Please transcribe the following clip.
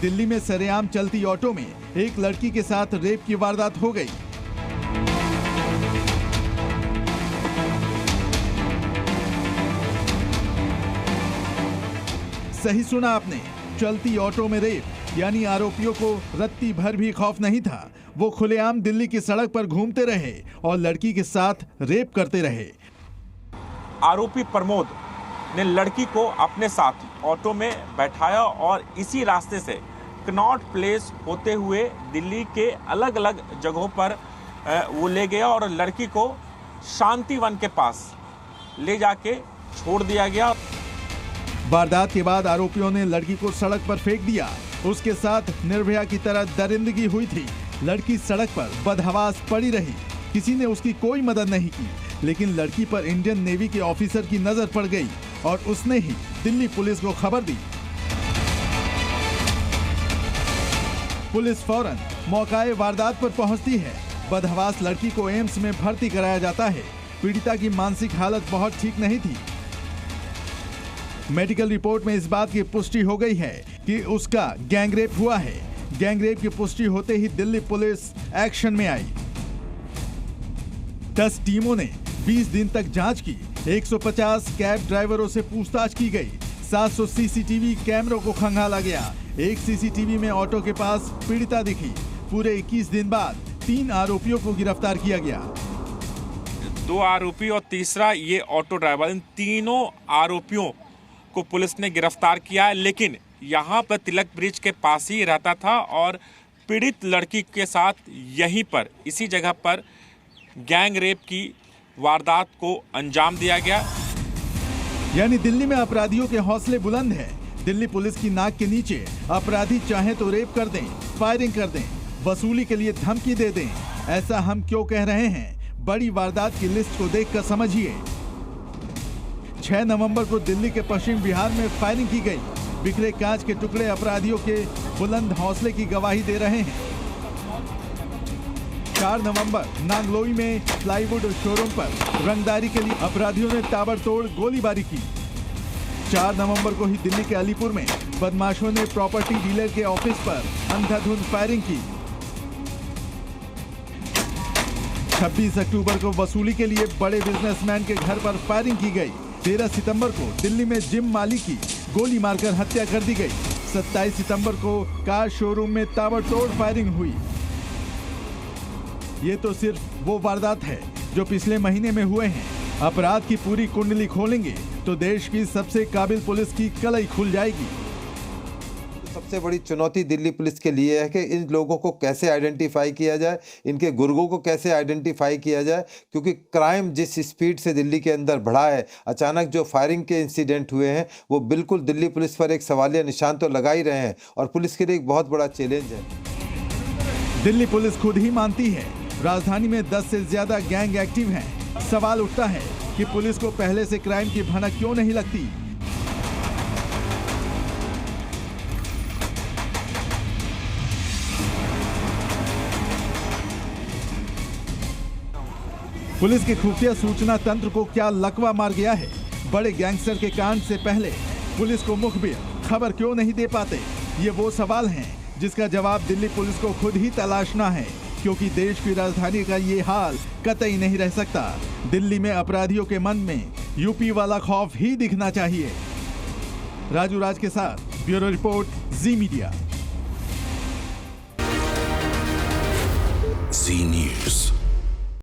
दिल्ली में सरेआम चलती ऑटो में एक लड़की के साथ रेप की वारदात हो गई। सही सुना आपने, चलती ऑटो में रेप, यानी आरोपियों को रत्ती भर भी खौफ नहीं था। वो खुलेआम दिल्ली की सड़क पर घूमते रहे और लड़की के साथ रेप करते रहे। आरोपी प्रमोद ने लड़की को अपने साथ ऑटो में बैठाया और इसी रास्ते से कनॉट प्लेस होते हुए दिल्ली के अलग अलग जगहों पर वो ले गया और लड़की को शांतिवन के पास ले जाके छोड़ दिया गया। वारदात के बाद आरोपियों ने लड़की को सड़क पर फेंक दिया। उसके साथ निर्भया की तरह दरिंदगी हुई थी। लड़की सड़क पर बदहवास पड़ी रही। किसी ने उसकी कोई मदद नहीं की, लेकिन लड़की पर इंडियन नेवी के ऑफिसर की नजर पड़ गई और उसने ही दिल्ली पुलिस को खबर दी। पुलिस फौरन मौकाए वारदात पर पहुंचती है। बदहवास लड़की को एम्स में भर्ती कराया जाता है। पीड़िता की मानसिक हालत बहुत ठीक नहीं थी। मेडिकल रिपोर्ट में इस बात की पुष्टि हो गई है कि उसका गैंगरेप हुआ है। गैंगरेप की पुष्टि होते ही दिल्ली पुलिस एक्शन में आई। 10 टीमों ने 20 दिन तक जांच की। 150 कैब ड्राइवरों से पूछताछ की गई। 700 सीसीटीवी कैमरों को खंगाला गया। एक सीसीटीवी में ऑटो के पास पीड़िता दिखी। पूरे 21 दिन बाद 3 आरोपियों को गिरफ्तार किया गया। 2 आरोपी और तीसरा ये ऑटो ड्राइवर, इन तीनों आरोपियों को पुलिस ने गिरफ्तार किया है। लेकिन यहाँ पर तिलक ब्रिज के पास ही रहता था और पीड़ित लड़की के साथ यहीं पर इसी जगह पर गैंग रेप की वारदात को अंजाम दिया गया। यानी दिल्ली में अपराधियों के हौसले बुलंद हैं। दिल्ली पुलिस की नाक के नीचे अपराधी चाहे तो रेप कर दें, फायरिंग कर दें, वसूली के लिए धमकी दे दें। ऐसा हम क्यों कह रहे हैं? बड़ी वारदात की लिस्ट को देखकर समझिए। 6 नवंबर को दिल्ली के पश्चिम बिहार में फायरिंग की गई। बिखरे कांच के टुकड़े अपराधियों के बुलंद हौसले की गवाही दे रहे हैं। 4 नवंबर नांगलोई में प्लाईवुड शोरूम पर रंगदारी के लिए अपराधियों ने ताबड़तोड़ गोलीबारी की। 4 नवंबर को ही दिल्ली के अलीपुर में बदमाशों ने प्रॉपर्टी डीलर के ऑफिस पर अंधाधुंध फायरिंग की। 26 अक्टूबर को वसूली के लिए बड़े बिजनेसमैन के घर पर फायरिंग की गई। 13 सितंबर को दिल्ली में जिम मालिक की गोली मारकर हत्या कर दी गई। 27 सितंबर को कार शोरूम में ताबड़तोड़ फायरिंग हुई। ये तो सिर्फ वो वारदात है जो पिछले महीने में हुए हैं। अपराध की पूरी कुंडली खोलेंगे तो देश की सबसे काबिल पुलिस की कलई खुल जाएगी। सबसे बड़ी चुनौती दिल्ली पुलिस के लिए है कि इन लोगों को कैसे आइडेंटिफाई किया जाए, इनके गुर्गों को कैसे आइडेंटिफाई किया जाए, क्योंकि क्राइम जिस स्पीड से दिल्ली के अंदर बढ़ा है, अचानक जो फायरिंग के इंसिडेंट हुए हैं वो बिल्कुल दिल्ली पुलिस पर एक सवालिया निशान तो लगा ही रहे हैं और पुलिस के लिए एक बहुत बड़ा चैलेंज है। दिल्ली पुलिस खुद ही मानती है राजधानी में 10 से ज्यादा गैंग एक्टिव हैं। सवाल उठता है कि पुलिस को पहले से क्राइम की भनक क्यों नहीं लगती? पुलिस के खुफिया सूचना तंत्र को क्या लकवा मार गया है? बड़े गैंगस्टर के कांड से पहले पुलिस को मुखबिर खबर क्यों नहीं दे पाते? ये वो सवाल हैं जिसका जवाब दिल्ली पुलिस को खुद ही तलाशना है, क्योंकि देश की राजधानी का ये हाल कतई नहीं रह सकता। दिल्ली में अपराधियों के मन में यूपी वाला खौफ ही दिखना चाहिए। राजू राज के साथ ब्यूरो रिपोर्ट, जी मीडिया। जी न्यूज़।